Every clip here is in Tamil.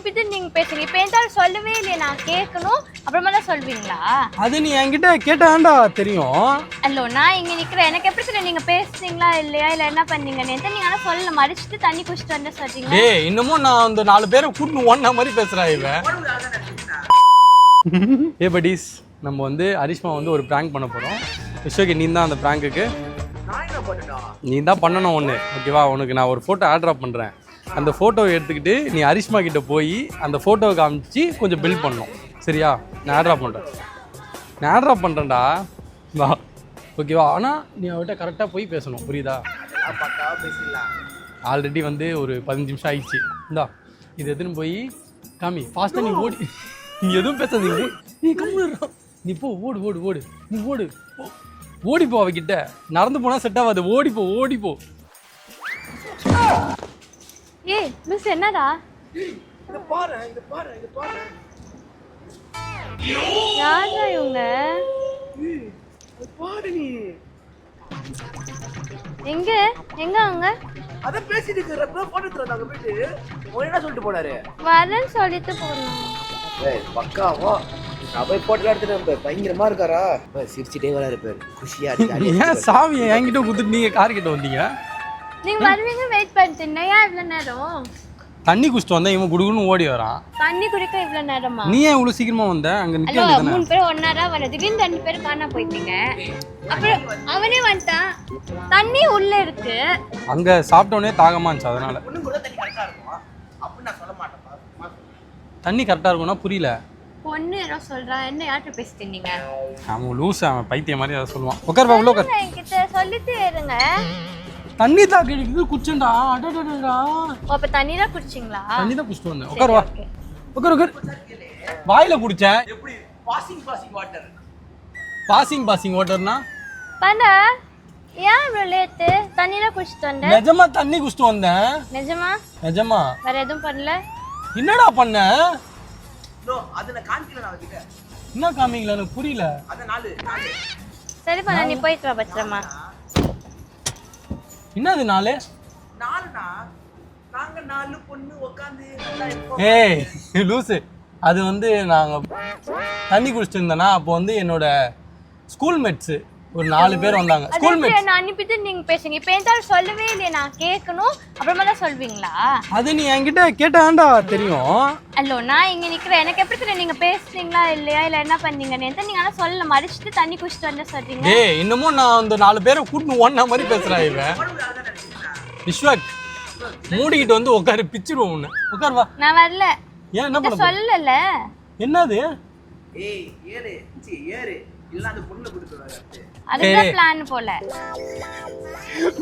அனுப்பிட்டு நீங்க பேசுறீங்க. இப்போ என்கிட்ட சொல்லவே இல்லையே, நான் கேட்கணும் அப்புறமா தான் சொல்வீங்களா? அது நீ என்கிட்ட கேட்டாண்டா தெரியும். அல்லோ நான் இங்க நிக்கிறேன், எனக்கு எப்படி தெரியும் நீங்க பேசுறீங்களா இல்லையா இல்ல என்ன பண்ணீங்கன்னு? நீங்க ஆனா சொல்லல, மடிச்சிட்டு தண்ணி குடிச்சிட்டு வந்து சொல்றீங்க. ஏய் இன்னமும் நான் அந்த 4 பேரை கூட்டு ஒண்ணா மாதிரி பேசுறா இவன். ஏ buddies, நம்ம வந்து அரிஷ்மா வந்து ஒரு பிராங்க் பண்ண போறோம். விஸ்வக்கு நீ தான் அந்த பிராங்குக்கு நீ தான் பண்ணணும் ஒன்று, ஓகேவா? உனக்கு நான் ஒரு ஃபோட்டோ ஆட்ராப் பண்ணுறேன். அந்த ஃபோட்டோவை எடுத்துக்கிட்டு நீ அரிஷ்மா கிட்ட போய் அந்த ஃபோட்டோவை காமிச்சு கொஞ்சம் பில்ட் பண்ணணும், சரியா? நான் ஆட்ராப் பண்ணுறேன்டா, வா, ஓகேவா? ஆனால் நீ அவர்கிட்ட கரெக்டாக போய் பேசணும், புரியுதா? ஆல்ரெடி வந்து ஒரு 15 நிமிஷம் ஆயிடுச்சு. இந்தா இது எடுத்துன்னு போய் காமி, ஃபாஸ்ட்டாக நீ ஓடி, நீ எதுவும் பேசாத, நீ கம்முறா, நீ போ, ஓடு நீ ஓடிப்போ, அவகிட்ட நடந்து போனா செட் ஆகாது, ஓடிப்போ. ஏய் மிஸ் என்னடா? இத பாரு யாரா இவங்க? பாரு நீ எங்க அவங்க? அத பேசிட்டு இருக்கறப்ப போட்டோ எடுத்துறாங்க. போயிட்டு உங்க என்ன சொல்லிட்டு போனாரு? வரேன்னு சொல்லிட்டு போறோம். ஏய் பக்காவா நான் போய் போட்டோ எடுத்துட்டு பயங்கரமா இருக்காரா? சிரிச்சிட்டே வராரு பாரு, குஷியா இருக்கு. ஏன் சாவி என்கிட்ட குடுத்துட்டு நீங்க கார் கிட்ட வந்தீங்க? நீங்க வருவீங்க வெயிட் பண்ணிட்டு இருந்தேன். ஏன் இவ்வளவு நேரம்? தண்ணி குடிச்சிட்டு வந்தா இவன் குடுகுன்னு ஓடி வரான். தண்ணி குடிக்க இவ்வளவு நேரமா? நீ ஏன் இவ்வளவு சீக்கிரமா வந்த? அங்க நிக்க ஹலோ, வேண்டியதானே? 3 பேர் ஒண்ணாரா வரதுக்கு 2 பேர் காணா போயிட்டீங்க. அப்புறம் அவனே வந்துட்டான். தண்ணி உள்ள இருக்கு. அங்க சாப்பிட்டோனே தாகமா இருந்துச்சு, அதனால. பொண்ணு கூட தண்ணி கரெக்டா இருக்கும் அப்படி நான் சொல்ல மாட்டேன். தண்ணி கரெக்டா இருக்கும்னா புரியல. பொண்ணு யாரோ சொல்றா, என்ன யார்கிட்ட பேசிட்டு இருந்தீங்க? அவன் லூஸ், அவன் பைத்தியம் மாதிரி அதை சொல்லுவான். உட்கார் உள்ள உட்கார். என்கிட்ட சொல்லிட்டு இருங்க. தண்ணி தான் கிடைக்குது, குச்சண்டா. அடடடடா, அப்ப தண்ணி தான் குடிச்சிங்களா? தண்ணி தான் குடிச்சிட்டு வந்தேன். உட்கார் வா, உட்கார். வாயில குடிச்சேன். எப்படி பாசிங் வாட்டர்? பாசிங் வாட்டர்னா பண்ண ஏன் இவ்வளவு லேட்டு? தண்ணி தான் குடிச்சிட்டு வந்தேன். நிஜமா தண்ணி குடிச்சிட்டு வந்தேன். நிஜமா வேற எதுவும் பண்ணல. என்னடா பண்ண? நோ அத நான் காமிக்கல. நான் கிட்ட என்ன காமிக்கல, எனக்கு புரியல. அத 4 சரி பண்ண, நீ போயிட்டு வா பத்திரமா. என்னது 4? 4னா நாங்க 4 பொண்ணு உட்கார்ந்து நல்லா இருப்போம். ஏய் லூசு, அது வந்து நாங்க தண்ணி குடிச்சிட்டு இருந்தேனா, அப்போ வந்து என்னோட ஸ்கூல் மேட்ஸ் ஒரு 4 பேர் வந்தாங்க. ஸ்கூல் மேட்ஸ் நான் அனுப்பிட்டு நீங்க பேசுங்க. இப்போ என்கிட்ட சொல்லவே இல்லையே, நான் கேட்கணும் அப்புறமா தான் சொல்வீங்களா? அது நீ என்கிட்ட கேட்டாண்டா தெரியும். அல்லோ நான் இங்க நிக்கிறேன், எனக்கு எப்படி தெரியும் நீங்க பேசுறீங்களா இல்லையா இல்ல என்ன பண்ணீங்கன்னு? நீங்க ஆனா சொல்லல, மடிச்சிட்டு தண்ணி குடிச்சிட்டு வந்து சொல்றீங்க. ஏய் இன்னமும் நான் அந்த 4 பேரை கூட்டு ஒண்ணா மாதிரி பேசுறா இவன். விஸ்வக் மூடிக்கிட்டு வந்து உட்காரு, பிச்சிடுவோம் உன்னை. உட்கார் வா. நான் வரல. ஏன் என்ன பண்ண? சொல்லல. என்னது? ஏய் ஏறு இல்ல அந்த பொண்ணு கொடுத்துறாரு. அதுதான் பிளான் போல.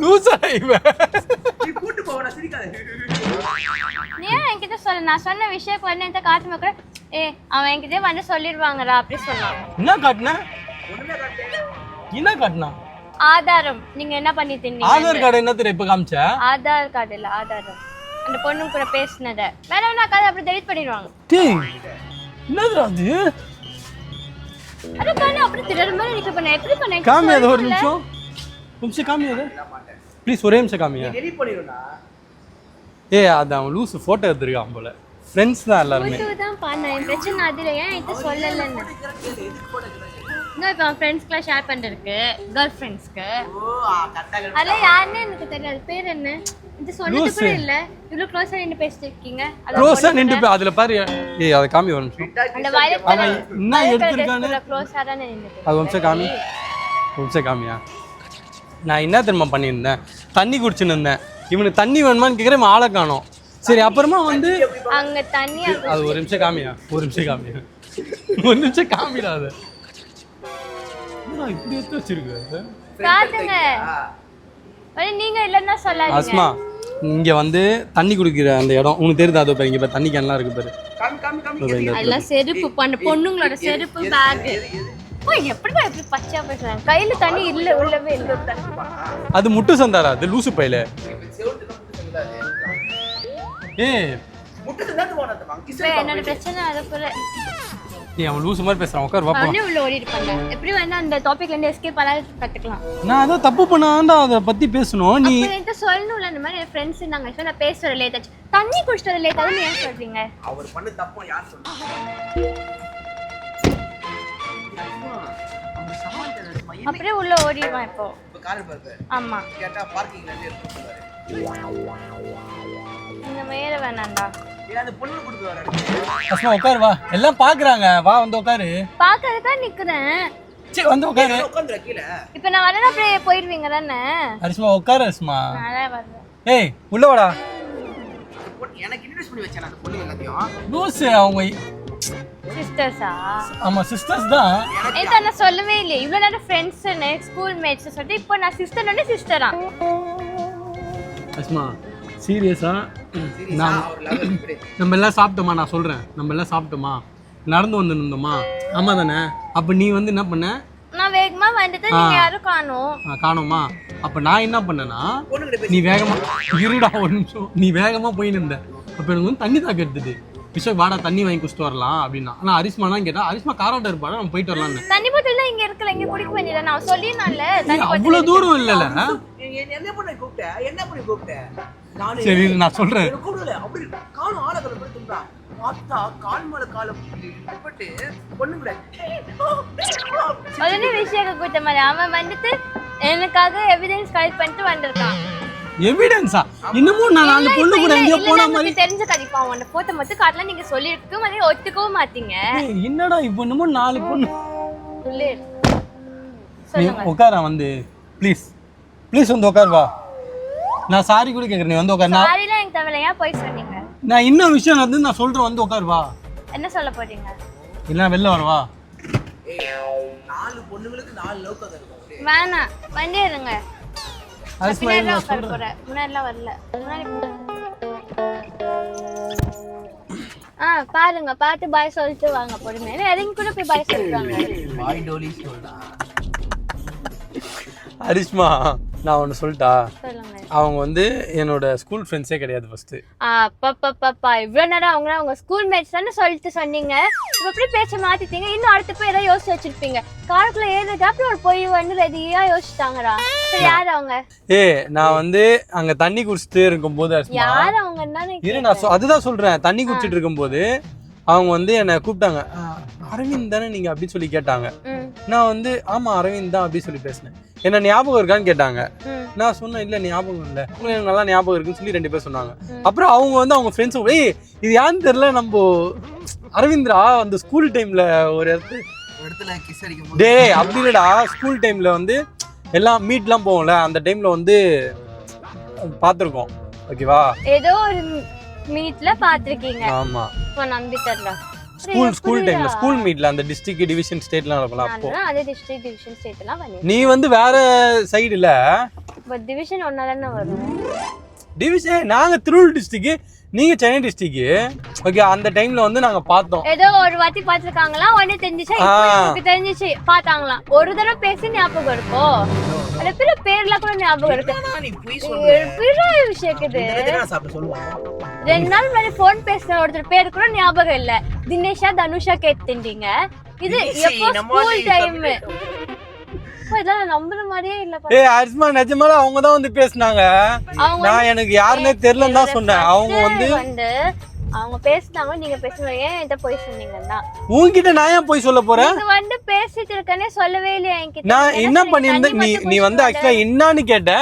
லூசா இவன். நீ கூட்டி போவடா, சிரிக்காத. நீ ஏன் என்கிட்ட சொல்ல? நான் சொன்ன விஷயம் வந்து என்கிட்ட காட்டுமே கூட. அவன் என்கிட்ட வந்து சொல்லிடுவாங்கடா அப்படி சொன்னான். என்ன காட்டுன? ஒண்ணுமே காட்டல. என்ன காட்டுனா? ஆதாரம். நீங்க என்ன பண்ணிட்டு இருந்தீங்க? ஆதார் கார்டு என்ன தெரியும் இப்ப காமிச்ச? ஆதார் கார்டு இல்ல, ஆதாரம். அந்த பொண்ணு கூட பேசினத வேணா காது அப்படி டெலிட் பண்ணிடுவாங்க. டேய் என்னதுடா அது? அட காண அப்படி திடற மாதிரி நிக்க பண்ண எப்படி பண்ண? காமி அது ஒரு நிமிஷம் காமி அது. ப்ளீஸ் ஒரே நிமிஷம் காமியா. டெலிட் பண்ணிடுடா. ஏய் அது அவன் லூஸ் போட்டோ எடுத்துருக்கான் போல. ஃப்ரெண்ட்ஸ் தான் எல்லாரும். தான் பண்ண பிரச்சனை அதுல ஏன் என்கிட்ட சொல்லலன்னு. நான் இப்போ ஃப்ரெண்ட்ஸ்க்குலாம் ஷேர் பண்ணிருக்கு, கேர்ள் ஃப்ரெண்ட்ஸ்க்கு. ஓ கரெக்ட்டா அதெல்லாம் யாருன்னு எனக்கு தெரியாது. பேர் என்ன இது சொன்னது கூட இல்ல. இவ்வளவு க்ளோஸா நின்னு பேசிட்டு இருக்கீங்க. க்ளோஸா நின்னு அதுல பாரு. ஏய் அத காமி ஒரு நிமிஷம். அந்த வயலட் கலர் என்ன எடுத்துர்க்கானே க்ளோஸா தான் நின்னுட்டு. அது ஒரு நிமிஷம் காமியா. நான் என்ன தெரியுமா பண்ணியிருந்தேன்? தண்ணி குடிச்சுன்னு இருந்தேன். இவனுக்கு தண்ணி வேணுமான்னு கேக்குறேன், இவன் ஆளை காணோம். சரி அப்புறமா வந்து அங்க தண்ணி அது ஒரு நிமிஷம் காமியா. ஒரு நிமிஷம் காமிடா. அது இப்படி எடுத்து வச்சிருக்கு. காட்டுங்க. நீங்க இல்லன்னா சொல்லாதீங்க. அஸ்மா இங்க வந்து தண்ணி குடிக்கிற அந்த இடம் உனக்கு தெரியுதா? அதோ பாரு, இங்க பாரு தண்ணி கேன்லாம் இருக்கு பாரு. காமி அதெல்லாம் செருப்பு பண்ண பொண்ணுங்களோட செருப்பு பேக். எப்படி பச்சையா பேசுறாங்க? கையில தண்ணி இல்ல, உள்ளவே இல்ல. அது முட்டு சந்தாரா? அது லூசு பையில. ஏய் என்னோட பிரச்சனை அது போல. நீ அவன் லூசு மாதிரி பேசுறான். உட்கார் வா போலாம். அவனே உள்ள ஓடி இருப்பாங்க. எப்படி வந்து அந்த டாபிக்ல இருந்து எஸ்கேப் ஆக கத்துக்கலாம். நான் அதான் தப்பு பண்ணாண்டா அதை பத்தி பேசணும். நீ என்கிட்ட சொல்லணும்ல இந்த மாதிரி ஃப்ரெண்ட்ஸ் இருந்தாங்க. ஆக்சுவலா நான் பேசுற லேட் ஆச்சு. தண்ணி குடிச்சது லேட் ஆகுதுன்னு ஏன் சொல்றீங்க? அவர் பண்ண தப்பு யார் சொல்றாங்க? அப்படியே உள்ள ஓடிடுவான் இப்போ. இப்ப கார் பார்க்க. ஆமா. கேட்டா பார்க்கிங்ல இருந்து எடுத்து சொல்றாரு. இந்த மேல வேணாம்டா. ஏன் அந்த பொண்ணு கொடுத்து வராரு? அஸ்மா உட்கார் வா. எல்லாம் பாக்குறாங்க. வா வந்து உட்காரு. பாக்கறதுக்கா நிக்கிறேன். சீ வந்து உட்காரு. உட்கார்ந்துற கீழ. இப்போ நான் வரேன்னா அப்படியே போயிடுவீங்க தானே? அரிஸ்மா உட்காரு அரிஸ்மா. நான் வரேன். ஏய் உள்ள வாடா. எனக்கு இன்ட்ரோ듀ஸ் பண்ணி வச்சானே அந்த பொண்ணு எல்லாத்தையும். லூசு அவங்க சிஸ்டர்ஸா? ஆமா சிஸ்டர்ஸ் தான். ஏன்டா நான் சொல்லவே இல்லையே. இவ்வளவு நேரம் ஃப்ரெண்ட்ஸ் ஸ்கூல் மேட்ஸ் சொல்லிட்டு இப்போ நான் சிஸ்டர்னே சிஸ்டரா? அஸ்மா சீரியஸா நம்ம எல்லாம் சாப்பிட்டோமா? நான் சொல்றேன் நம்ம எல்லாம் சாப்பிட்டோமா? நடந்து வந்து நின்றோமா? ஆமா தானே? அப்ப நீ வந்து என்ன பண்ண? நான் வேகமா வந்துட்டு நீங்க யாரும் காணோமா? அப்ப நான் என்ன பண்ணேன்னா நீ வேகமா இருடா ஒரு நிமிஷம். நீ வேகமா போய் நின்ற. அப்ப எனக்கு வந்து தண்ணி தாக்க எடுத்துட்டு விஷயம் வாடா தண்ணி வாங்கி குடிச்சிட்டு வரலாம் அப்படின்னா. ஆனா அரிஸ்மா தான் கேட்டா. அரிஸ்மா காரோட்ட இருப்பாடா நம்ம போயிட்டு வரலாம்னு. தண்ணி பாட்டில் இங்க இருக்கல, இங்க குடிக்க வேண்டியதா? நான் சொல்லினால தண்ணி பாட்டில் அவ்வளவு தூரம் இல்லல. என்ன பண்ணி கூப்பிட்ட? நானே சரி நான் சொல்றேன். கூப்பிடல. அப்படி கால் ஆளகல போட்டுடா. பார்த்தா கால் மேல கால போட்டு பொண்ணுங்கட. உடனே விஷயக்க கூட்ட மாதிரி அவன் வந்துட்டு எனக்காக எவிடன்ஸ் கலெக்ட் பண்ணிட்டு வந்திருக்கான். எவிடன்ஸா? இன்னமும் நான் அந்த பொண்ணு கூட எங்கயோ போன மாதிரி தெரிஞ்ச கதிப்பா. உன்ன போட்டோ மட்டும் காட்டல நீங்க சொல்லிருக்கும் அதே ஒத்துக்கவும் மாட்டீங்க. என்னடா இப்போ இன்னமும் 4 பொண்ணு உள்ளே நீ உட்கார வந்து ப்ளீஸ் ப்ளீஸ் வந்து உட்கார் வா. நான் சாரி கூட கேக்குறேன். நீ வந்து உட்கார். நான் சாரிலாம் எனக்கு தேவையில்லையா? போய் சொன்னீங்க. நான் இன்னும் விஷயம் வந்து நான் சொல்றேன் வந்து உட்கார் வா. என்ன சொல்ல போறீங்க? இல்ல வெளில வரவா? ஏய் 4 பொண்ணுங்களுக்கு 4 லவ் கதை இருக்கும். வேணாம் வண்டி இருங்க. அரிஸ்மா நான் சொல்ல போறேன். முன்னாடிலாம் வரல. பாருங்க பார்த்து பாய் சொல்லிட்டு வாங்க பொறுமையா. இறங்கி கூட போய் பாய் சொல்றாங்க. பாய் டோலி சொல்றா. அரிஸ்மா நான் ஒன்று சொல்லிட்டா? சொல்லுங்க. அவங்க வந்து என்னோட ஸ்கூல் ஃப்ரெண்ட்ஸே கிடையாது ஃபர்ஸ்ட். அப்பப்பப்பா இவ்வளோ நேரம் அவங்க ஸ்கூல் மேட்ஸ் தானே சொல்லிட்டு சொன்னீங்க. இப்போ எப்படி பேச்ச மாத்திட்டீங்க? இன்னும் அடுத்த போய் ஏதாவது யோசிச்சு வச்சிருப்பீங்க. காருக்குள்ள ஏறுறதுக்கு அப்புறம் ஒரு போய் வந்து ரெடியா யோசிச்சுட்டாங்கடா. யார் அவங்க? நான் வந்து அங்க தண்ணி குடிச்சிட்டு இருக்கும்போது அரிஸ்மா யார் அவங்க என்ன இரு நான் அதுதான் சொல்றேன். தண்ணி குடிச்சிட்டு இருக்கும்போது அவங்க வந்து என்னை கூப்பிட்டாங்க. அரவிந்த் தானே நீங்க அப்படின்னு சொல்லி கேட்டாங்க. நான் வந்து ஆமா அரவிந்த் தான் அப்படின்னு சொல்லி பேசினேன். என்ன ஞாபகம் இருக்கான்னு கேட்டாங்க. நான் சொன்னேன் இல்ல ஞாபகம் இல்ல. உங்களுக்கு நல்லா ஞாபகம் இருக்குன்னு சொல்லி 2 பேர் சொன்னாங்க. அப்புறம் அவங்க வந்து அவங்க ஃப்ரெண்ட்ஸ் இது யான்னு தெரியல நம்ம அரவிந்த்ரா அந்த ஸ்கூல் டைம்ல ஒரு இடத்துல கிஸ் அடிக்கும் டே அப்படி இல்லடா. ஸ்கூல் டைம்ல வந்து எல்லாம் மீட்லாம் போவோம்ல அந்த டைம்ல வந்து பார்த்துருக்கோம். ஓகேவா? ஏதோ ஒரு மீட்ல பாத்திருக்கீங்க. ஆமா இப்போ நம்பிட்டேன்டா. ஸ்கூல் டைம்ல ஸ்கூல் மீட்ல அந்த டிஸ்ட்ரிக்ட் டிவிஷன் ஸ்டேட்லாம் நடக்கலாம். அப்போ அதே டிஸ்ட்ரிக்ட் டிவிஷன் ஸ்டேட்லாம் பண்ணி நீ வந்து வேற சைடு இல்ல. பட் டிவிஷன் ஒண்ணா தான வரும். டிவிஷன் நாங்க திருவள்ளூர் டிஸ்ட்ரிக்ட் நீங்க சென்னை டிஸ்ட்ரிக்ட். ஓகே அந்த டைம்ல வந்து நாங்க பார்த்தோம். ஏதோ ஒரு வாட்டி பாத்துருக்காங்களா உடனே தெரிஞ்சிச்சா? இப்போ தெரிஞ்சிச்சு பார்த்தாங்களாம். ஒரு தடவை பேசி ஞாபகம் இருக்கும். அந்த பேர்லாம் கூட ஞாபகம் இருக்கு. நீ போய் சொல்ற விஷயம் இது. சாப்பிட சொல்லுவாங்க. 2 நாள் முன்னாடி போன் பேசின ஒருத்தர் பேர் கூட ஞாபகம் இல்ல. தினேஷா தனுஷா கேட்டீங்க. இது எப்போ ஸ்கூல் டைம். இதெல்லாம் நம்புற மாதிரியே இல்ல. அரிஸ்மா நிஜமால அவங்க தான் வந்து பேசினாங்க. நான் எனக்கு யாருன்னே தெரியலன்னு தான் சொன்னேன். அவங்க வந்து அவங்க பேசினாங்க. நீங்க பேசுனீங்க. ஏன் என்கிட்ட போய் சொன்னீங்கன்னா உன்கிட்ட நான் ஏன் போய் சொல்ல போறேன்? நீங்க வந்து பேசிட்டு இருக்கனே சொல்லவே இல்லையா என்கிட்ட? நான் என்ன பண்ணிருந்தேன்? நீ வந்து ஆக்சுவலா என்னன்னு கேட்ட.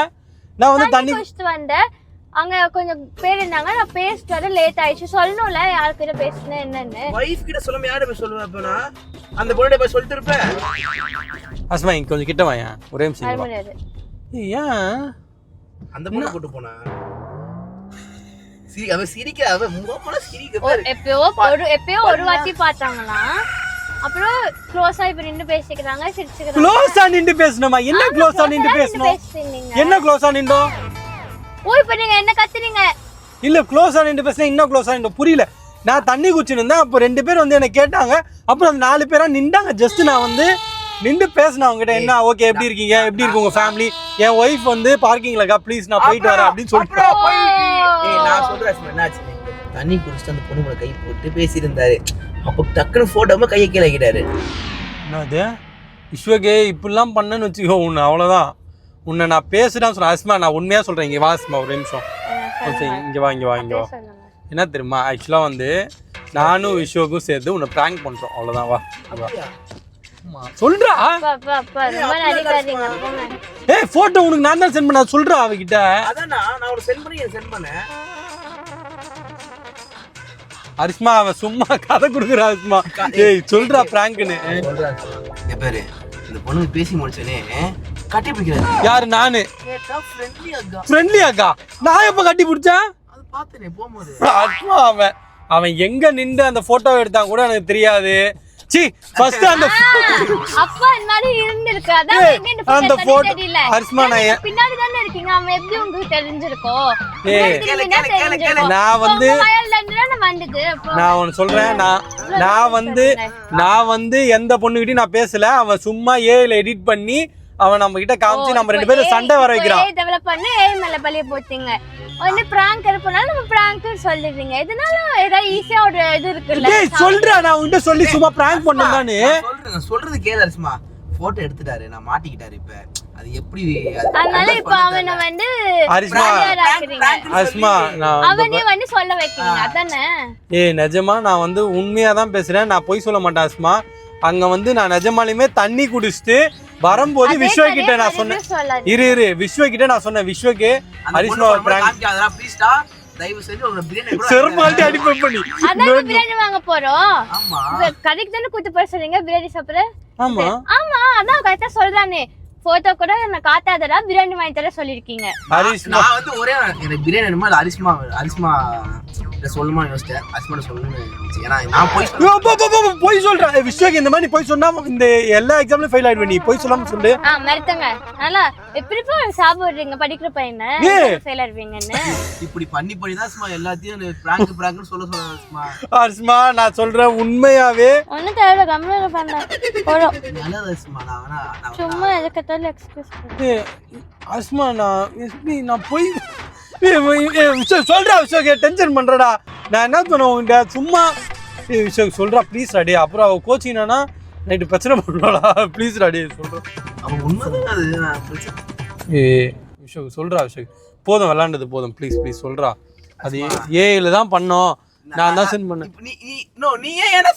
நான் வந்து தண்ணி குடிச்சிட்டு வந்தேன். அங்க கொஞ்சம் பேர் இருந்தாங்க. நான் பேசிட்டு வர லேட் ஆயிடுச்சு. சொல்லணும்ல யாருக்கிட்ட பேசினேன் என்னன்னு. வைஃப் கிட்ட சொல்லாம யாரை போய் சொல்லுவேன்? அப்ப நான் அந்த பொண்ணே போய் சொல்லிட்டு இருப்பேன். அஸ்மா இங்க கொஞ்சம் கிட்ட வாயா. ஒரே நிமிஷம். ஏன் அந்த பொண்ணை கூட்டு போனா சிரிக்க அவ முகப்போல சிரிக்க. எப்பயோ ஒரு வாட்டி பார்த்தாங்களா. அப்புறம் க்ளோஸா இப்ப நின்னு பேசிக்கிறாங்க. சிரிச்சுக்கிறாங்க. க்ளோஸா நின்னு பேசணுமா? என்ன க்ளோஸா நின்னு பேசணும்? என்ன க்ளோஸா நின்னோ? ஓ இப்ப நீங்க என்ன கத்துறீங்க? இல்ல க்ளோஸா நின்னு பேசினா இன்னும் க்ளோஸா நின்னு புரியல. நான் தண்ணி குடிச்சிட்டு இருந்தேன். அப்போ 2 பேர் வந்து என்ன கேட்டாங்க. அப்புறம் அந்த 4 பேரா நின்றாங்க. ஜஸ்ட் நான் வந்து நின்று பேசினேன் அவங்க கிட்ட. என்ன ஓகே எப்படி இருக்கீங்க? எப்படி இருக்கு உங்க ஃபேமிலி? என் ஒய்ஃப் வந்து பார்க்கிங்ல இருக்கா ப்ளீஸ் நான் போயிட்டு வரேன் அப்படின்னு சொல்லிட்டு நான் சொல்றேன். என்னாச்சு தண்ணி குடிச்சிட்டு அந்த பொண்ணு மேல கை போட்டு பேசியிருந்தாரு. அப்போ டக்குன்னு போட்டோ கையை கீழே ஆக்கிட்டாரு. என்னது விஸ்வகே இப்படிலாம் பண்ணேன்னு வச்சுக்கோ உன்னை அவ்வளோதான். உன்னை நான் பேசுடான்னு சொல்கிறேன். அஸ்மா நான் உண்மையாக சொல்கிறேன். இங்கே வா அஸ்மா ஒரு நிமிஷம். இங்கே வா இங்கே வா இங்கே வா. என்ன தெரியுமா ஆக்சுவலாக வந்து நானும் விஸ்வக்கும் சேர்த்து உன்னை ப்ராங்க் பண்ணுறோம் அவ்வளோதான். வா சொல்றா. ஏய் போட்டோ உனக்கு நான் தான் சென்ட் பண்ண சொல்றா அவகிட்ட. அதான் நான் ஒரு சென்ட் பண்ணேன். அரிஷ்மா அவன் சும்மா கதை கொடுக்குறா அரிஷ்மா. ஏய் சொல்றா பிராங்க்னு. பேரு இந்த பொண்ணு பேசி முடிச்சனே கட்டி பிடிக்கிறாரு. யாரு? நானு. ஃப்ரெண்ட்லி அக்கா நான் எப்ப கட்டி பிடிச்சேன்? அது பார்த்தனே போகும்போது. அரிஷ்மா அவன் எங்க நின்று அந்த போட்டோ எடுத்தான் கூட எனக்கு தெரியாது. சி ஃபர்ஸ்ட் அந்த அப்பா இந்த மாதிரி இருந்திருக்கு. அதான் எங்க இந்த போட்டோ தெரியல. அரிஷ்மா நான் பின்னாடி தான இருக்கீங்க. அவன் எப்படி உங்களுக்கு தெரிஞ்சிருக்கும்? நான் வந்து நான் ஒன்னு சொல்றேன். நான் வந்து எந்த பொண்ணுகிட்டயும் நான் பேசல. அவன் சும்மா ஏஐல எடிட் பண்ணி அவன் நம்ம கிட்ட காமிச்சு நம்ம ரெண்டு பேரும் சண்டை வர வைக்கிறான். டெவலப் பண்ணி ஏஐ மேல பழிய போட்டீங்க. ஒன்னு பிராங்க் இருப்பனால நம்ம பிராங்க் சொல்லிடுறீங்க. இதனால ஏதாவது ஈஸியா ஒரு இது இருக்குல்ல. டேய் சொல்றா நான் உன்கிட்ட சொல்லி சும்மா பிராங்க் பண்ணதானே. சொல்றது கேளுமா. போட்டோ எடுத்துட்டாரு. நான் மாட்டிக்கிட்டாரு. இப்ப அது எப்படி அதனால இப்ப அவனை வந்து அஸ்மா அவனே வந்து சொல்ல வைக்கிறீங்க அதானே? ஏய் நிஜமா நான் வந்து உண்மையா தான் பேசுறேன். நான் பொய் சொல்ல மாட்டேன் அஸ்மா. அங்க வந்து நான் நிஜமாலுமே தண்ணி குடிச்சிட்டு வரும்போது விஸ்வ கிட்ட நான் சொன்னேன். இரு விஸ்வ கிட்ட நான் சொன்னேன். விஸ்வக்கு அரிஷ்மா ஒரு பிராங்க் தயவு செஞ்சு ஒரு பிரியாணி கூட செருமால்டி அடிப்ப பண்ணி அதான் பிரியாணி வாங்க போறோம். ஆமா கடைக்கு தான கூட்டி போற சொல்றீங்க பிரியாணி சாப்பிட. ஆமா அதான் கரெக்ட்டா சொல்றானே. போட்டோ கூட நான் காட்டாதடா பிரியாணி வாங்கி தர சொல்லிருக்கீங்க. அரிஷ்மா நான் வந்து ஒரே எனக்கு பிரியாணி வேணுமா இல்ல அரிஷ்மா சொல்லுமா யோசிச்சேன். அரிஷ்மா சொல்லணும்னு ஏன்னா நான் போய் சொல்றேன். விஸ்வக்கு இந்த மாதிரி போய் சொன்னா இந்த எல்லா எக்ஸாம்லயும் ஃபெயில் ஆயிடுவே. நீ போய் சொல்லாம சொல்லு. மறத்தங்க நல்லா எப்படி சாப்பிடுறீங்க படிக்கிற பையனை ஃபெயில் ஆயிடுவீங்கன்னு இப்படி பண்ணி தான் சும்மா எல்லாத்தையும் பிராங்க்னு சொல்ல அரிஷ்மா நான் சொல்றேன் உண்மையாவே ஒண்ணு தேவை கம்மியா பண்ண போறோம். நல்லது அரிஷ்மா. நான் சும்மா எதுக்கத்தாலும் எக்ஸ்கியூஸ் பண்ணு. அரிஷ்மா நான் போய் சொல்றா விஸ்வக்கு டென்ஷன் பண்றடா. நான் என்ன சொன்னேன் உன்கிட்ட சும்மா விஸ்வக்கு சொல்றா ப்ளீஸ் ராடி. அப்புறம் அவ கோச்சிங்னா நைட்டு பிரச்சனை பண்ணுவாளா? ப்ளீஸ் ராடி சொல்றேன். அவன் உண்மைதான் அது. விஸ்வக்கு சொல்றா விஸ்வக்கு போதும் விளாண்டது போதும் ப்ளீஸ் சொல்றா. அது ஏஐல தான் பண்ணோம். நான் தான் சென்ட் பண்ணேன். நீ ஏன்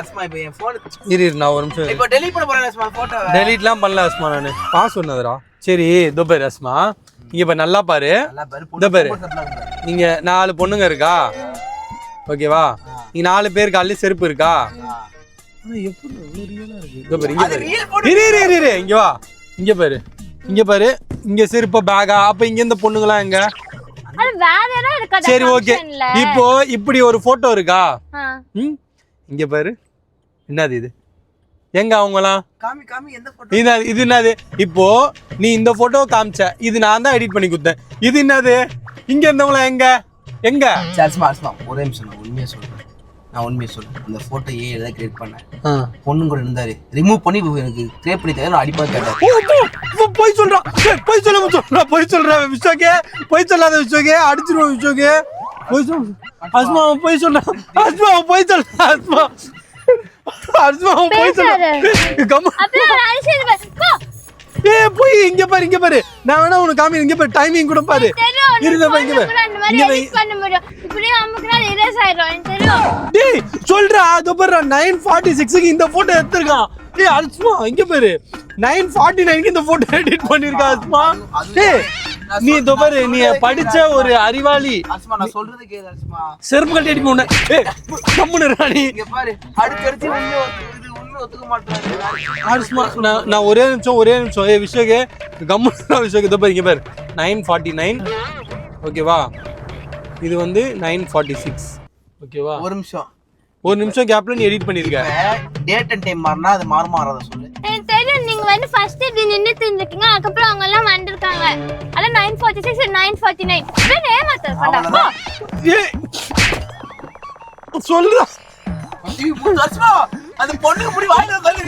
அஸ்மா இப்ப என் போன் இரு நான் ஒரு நிமிஷம் இப்ப டெலீட் பண்ண போறேன் அஸ்மா. போட்டோ டெலீட்லாம் பண்ணல அஸ்மா. நான் பாஸ்வேர்ட் நதுரா. சரி இதோ பாரு அஸ்மா இங்க பாரு நல்லா பாரு. இதோ பாரு இங்க 4 பொண்ணுங்க இருக்கா ஓகேவா? இங்க 4 பேர் காலையில செருப்பு இருக்கா? இதோ பாரு இரு இங்க வா. இங்க பாரு இங்க செருப்பு பேகா. அப்ப இங்க இந்த பொண்ணுங்களா எங்க? சரி ஓகே இப்போ இப்படி ஒரு போட்டோ இருக்கா? இங்க பாரு என்னது இது? எங்க அவங்கலாம் இது என்னது? இப்போ நீ இந்த போட்டோ காமிச்ச இது நான் தான் எடிட் பண்ணி கொடுத்தேன். இது என்னது? இங்க இருந்தவங்களாம் எங்க ஒரே நிமிஷம் நான் உண்மையை சொல்றேன். அந்த போட்டோ ஏதாவது கிரியேட் பண்ணேன். பொண்ணு கூட இருந்தாரு ரிமூவ் பண்ணி எனக்கு கிரியேட் பண்ணி தர. நான் அடிப்பா கேட்டேன். போய் சொல்றேன் விஸ்வகே போய் சொல்லாத விஸ்வகே அடிச்சிருவோம் விஸ்வகே. அஸ்மா போய் சொல்றான். அஸ்மா போய் சொல்றான். அஸ்மா போய் சொல்றான். போய் இங்க பாரு நான் வேணா உனக்கு காமி. இங்க பாரு டைமிங் கூட பாரு. சொல்றா 9:46 இந்த போட்டோ எடுத்திருக்கான். அஸ்மா இங்க பாரு 9:49 இந்த போட்டோ எடிட் பண்ணிருக்கா அஸ்மா. நீ இதோ பாரு நீ படிச்ச ஒரு அறிவாளி. அஸ்மா நான் சொல்றது கேளு அஸ்மா. செருப்பு கட்டி அடிக்க உன்னை. கம்முனு ராணி. இங்க பாரு அடுத்து உண்மை ஒத்துக்க மாட்டேன். அஸ்மா நான் ஒரே நிமிஷம் விஸ்வகே கம்முனு விஸ்வகே. இதோ பாரு இங்க பாரு 9:49 ஓகேவா? இது வந்து 9:46 ஓகேவா? ஒரு நிமிஷம் கேப்ல நீ எடிட் பண்ணிருக்க. டேட் அண்ட் டைம் மாறினா அது மாறாத சொல்லு. எனக்கு தெரியும் நீங்க வந்து ஃபர்ஸ்ட் இப்படி நின்னுட்டு இருந்தீங்க. அதுக்கு அப்புறம் அவங்க எல்லாம் வந்திருக்காங்க. அத 9:46 9:49 என்ன ஏமாத்த பண்ணா? சொல்றா அது பொண்ணுக்கு முடி வாயில தள்ளி